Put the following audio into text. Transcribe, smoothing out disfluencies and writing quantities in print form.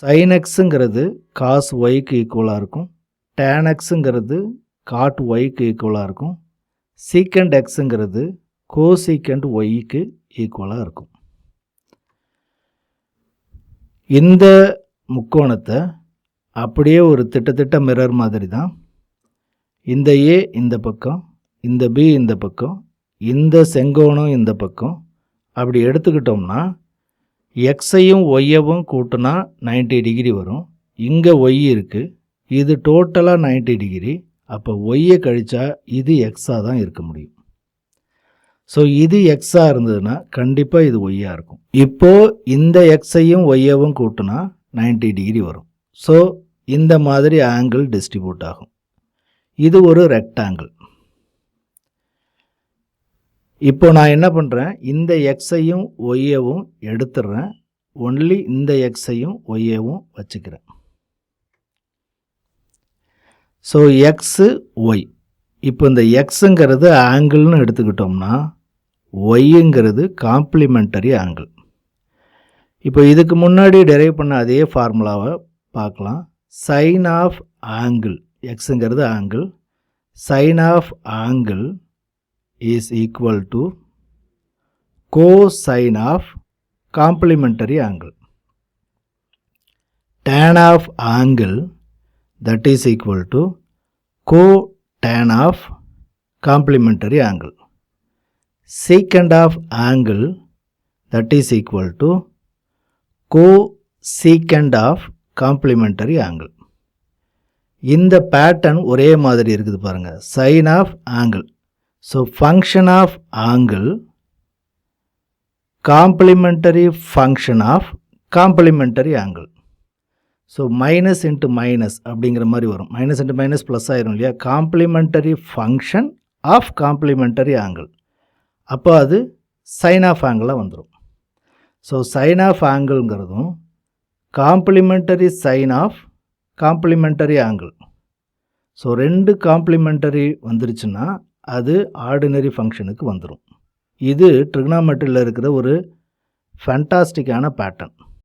sin xங்கிறது cos yக்கு ஈக்குவலாக இருக்கும். tan xங்கிறது cot yக்கு ஈக்குவலாக இருக்கும். secant xங்கிறது cosecant yக்கு ஈக்குவலாக இருக்கும். இந்த முக்கோணத்தை அப்படியே ஒரு திட்டத்திட்ட மிரர் மாதிரி தான் இந்த A இந்த பக்கம், இந்த B இந்த பக்கம், இந்த செங்கோணம் இந்த பக்கம் அப்படி எடுத்துக்கிட்டோம்னா எக்ஸையும் ஒய்யவும் கூட்டினா 90 டிகிரி வரும். இங்கே ஒய் இருக்குது, இது டோட்டலாக 90 டிகிரி. அப்போ ஒய்யை கழிச்சா இது எக்ஸாக தான் இருக்க முடியும். ஸோ இது எக்ஸாக இருந்ததுன்னா கண்டிப்பாக இது ஒய்யாக இருக்கும். இப்போது இந்த எக்ஸையும் ஒய்யவும் கூட்டினா 90 டிகிரி வரும். ஸோ இந்த மாதிரி ஆங்கிள் டிஸ்ட்ரிபியூட் ஆகும். இது ஒரு ரெக்டாங்கிள். இப்போ நான் என்ன பண்ணுறேன், இந்த எக்ஸையும் ஒய்யவும் எடுத்துடுறேன். ஒன்லி இந்த எக்ஸையும் ஒய்யவும் வச்சுக்கிறேன். So x y. இப்போ இந்த எக்ஸுங்கிறது ஆங்கிள்னு எடுத்துக்கிட்டோம்னா ஒய்ங்கிறது காம்ப்ளிமெண்டரி ஆங்கிள். இப்போ இதுக்கு முன்னாடி டெரைவ் பண்ண அதே ஃபார்முலாவை பார்க்கலாம். சைன் ஆஃப் ஆங்கிள், எக்ஸுங்கிறது angle, sine of angle is equal to cosine of complementary angle. Tan of angle that is equal to cotan of complementary angle. Secant of angle that is equal to cosecant of complementary angle. இந்த pattern ஒரே மாதிரி இருக்குது பாருங்க. Sine of angle, so function of angle, complementary function of complementary angle. so minus into minus அப்படிங்கிற மாதிரி வரும். minus into minus plus ஆயிரும் இல்லையா. complementary function of complementary angle. அப்போ அது sin of angle வந்துடும். so sin of angleங்கிறதும் complementary sin of complementary angle. so ரெண்டு complementary வந்துருச்சுன்னா அது ஆர்டினரி ஃபங்க்ஷனுக்கு வந்துடும். இது ட்ரிகனாமெட்ரியில் இருக்கிற ஒரு ஃபேண்டாஸ்டிக்கான பேட்டர்ன்.